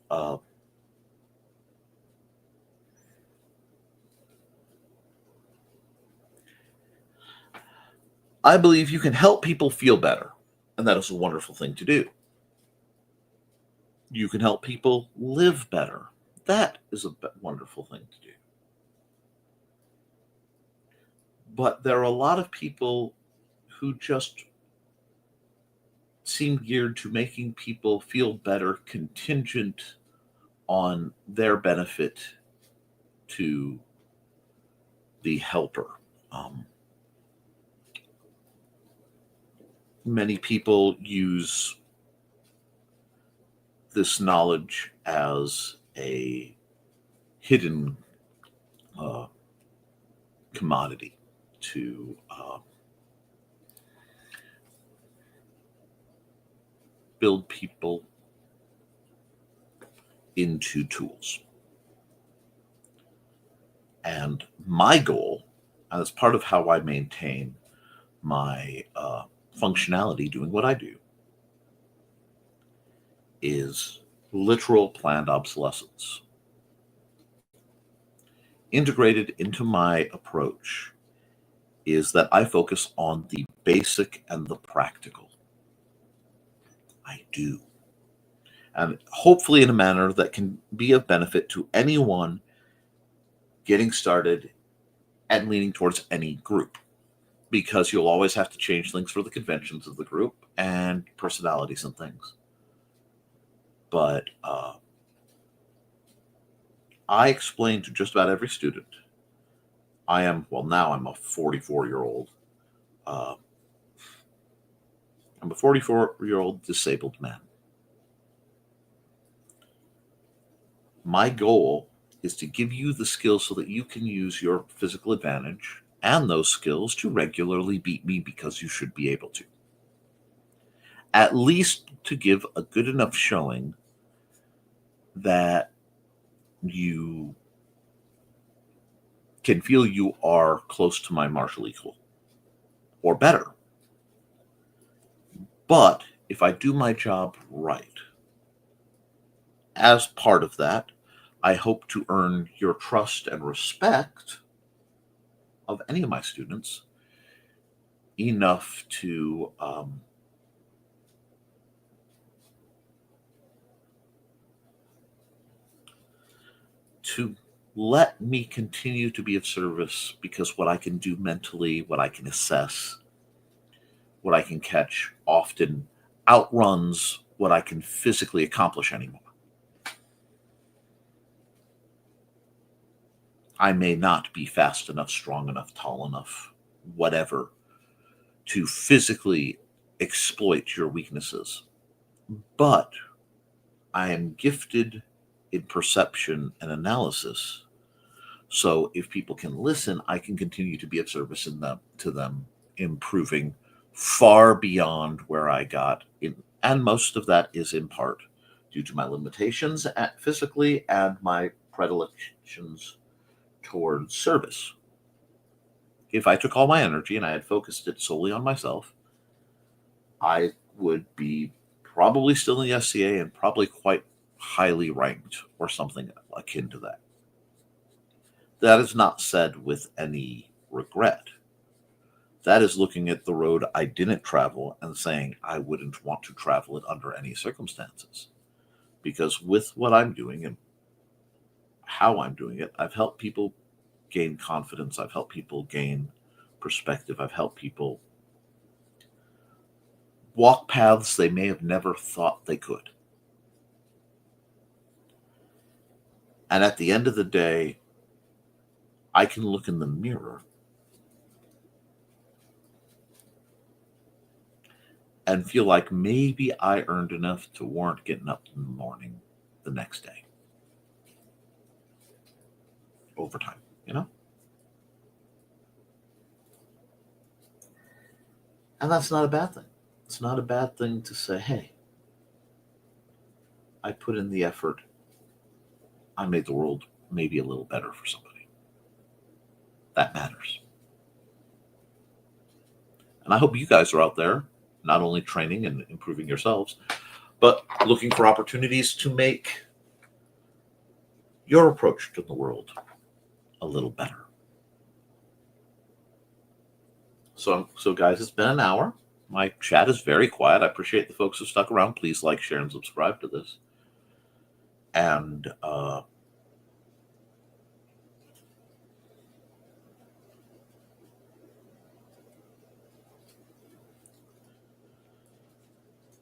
S1: you can help people feel better, and that is a wonderful thing to do. You can help people live better. That is a wonderful thing to do. But there are a lot of people who just seem geared to making people feel better contingent on their benefit to the helper. Many people use this knowledge as a hidden commodity to build people into tools. And my goal, and it's part of how I maintain my functionality doing what I do, is literal planned obsolescence. Integrated into my approach is that I focus on the basic and the practical. I do. And hopefully in a manner that can be of benefit to anyone getting started and leaning towards any group, because you'll always have to change things for the conventions of the group and personalities and things. But I explain to just about every student, now I'm a 44-year-old. I'm a 44-year-old disabled man. My goal is to give you the skills so that you can use your physical advantage and those skills to regularly beat me, because you should be able to. at least to give a good enough showing that you can feel you are close to my martial equal or better. But if I do my job right, as part of that, I hope to earn your trust and respect of any of my students enough to let me continue to be of service, because what I can do mentally, what I can assess, what I can catch often outruns what I can physically accomplish anymore. I may not be fast enough, strong enough, tall enough, whatever, to physically exploit your weaknesses. But I am gifted in perception and analysis. So if people can listen, I can continue to be of service to them, improving far beyond where I got in. And most of that is in part due to my limitations physically and my predilections towards service. If I took all my energy and I had focused it solely on myself, I would be probably still in the SCA and probably quite highly ranked or something akin to that. That is not said with any regret. That is looking at the road I didn't travel and saying I wouldn't want to travel it under any circumstances. Because with what I'm doing and how I'm doing it, I've helped people gain confidence. I've helped people gain perspective. I've helped people walk paths they may have never thought they could. And at the end of the day, I can look in the mirror and feel like maybe I earned enough to warrant getting up in the morning the next day. Overtime, you know? And that's not a bad thing. It's not a bad thing to say, hey, I put in the effort. I made the world maybe a little better for somebody. That matters. And I hope you guys are out there not only training and improving yourselves, but looking for opportunities to make your approach to the world a little better. So guys, it's been an hour. My chat is very quiet. I appreciate the folks who stuck around. Please like, share, and subscribe to this. And you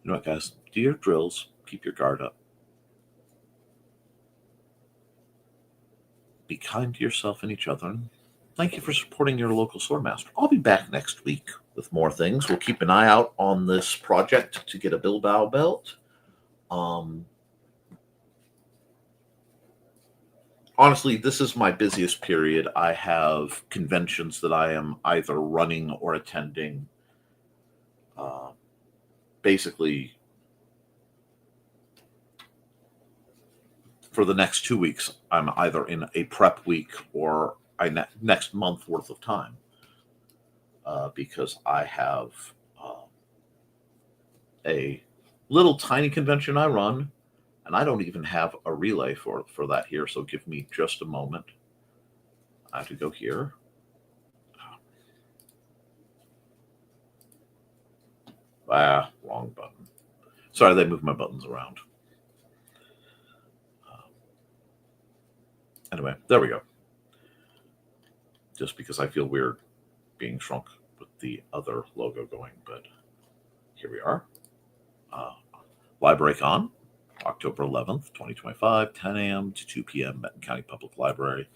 S1: know what, guys? Do your drills. Keep your guard up. Be kind to yourself and each other. And thank you for supporting your local swordmaster. I'll be back next week with more things. We'll keep an eye out on this project to get a Bilbao belt. Honestly, this is my busiest period. I have conventions that I am either running or attending. Basically, for the next 2 weeks, I'm either in a prep week or next month worth of time, because I have a little tiny convention I run, and I don't even have a relay for that here. So give me just a moment. I have to go here. Wrong button. Sorry, they moved my buttons around. Anyway, there we go. Just because I feel weird being shrunk with the other logo going, but here we are. Library Con, October 11th, 2025, 10 a.m. to 2 p.m. Benton County Public Library,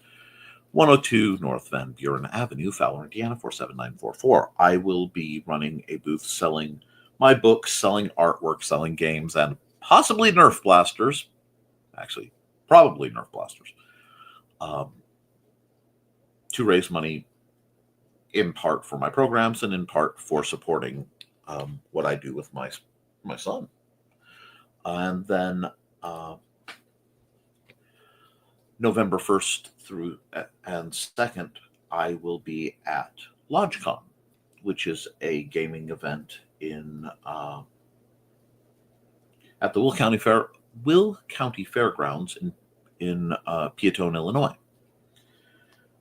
S1: 102 North Van Buren Avenue, Fowler, Indiana, 47944. I will be running a booth selling my books, selling artwork, selling games, and possibly Nerf blasters. Actually, probably Nerf blasters. To raise money in part for my programs and in part for supporting what I do with my my son. And then November 1st through and 2nd, I will be at LodgeCon, which is a gaming event at the Will County Fairgrounds in Peatone, Illinois.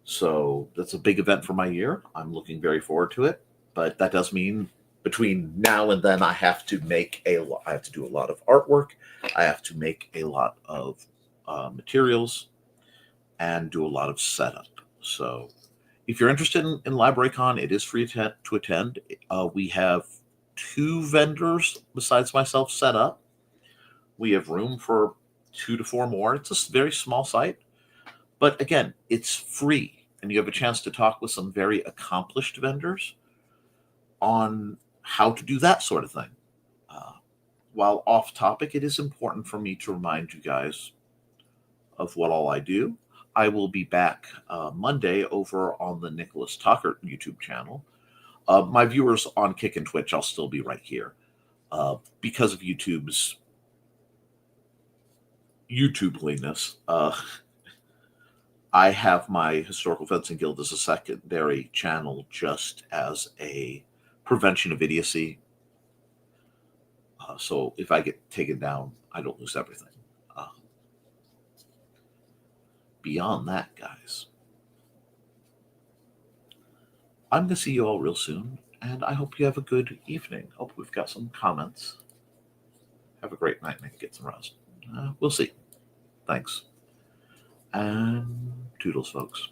S1: So that's a big event for my year. I'm looking very forward to it, but that does mean between now and then I have to do a lot of artwork. I have to make a lot of materials and do a lot of setup. So if you're interested in LibraryCon, it is free to attend. We have 2 vendors besides myself set up. We have room for 2 to 4 more. It's a very small site. But again, it's free, and you have a chance to talk with some very accomplished vendors on how to do that sort of thing. While off topic, it is important for me to remind you guys of what all I do. I will be back Monday over on the Nicholas Tucker YouTube channel. My viewers on Kick and Twitch, I'll still be right here. Because of YouTube's YouTubeliness, I have my Historical Fencing Guild as a secondary channel just as a prevention of idiocy. So if I get taken down, I don't lose everything. Beyond that, guys, I'm going to see you all real soon, and I hope you have a good evening. Hope we've got some comments. Have a great night and get some rest. We'll see. Thanks. And toodles, folks.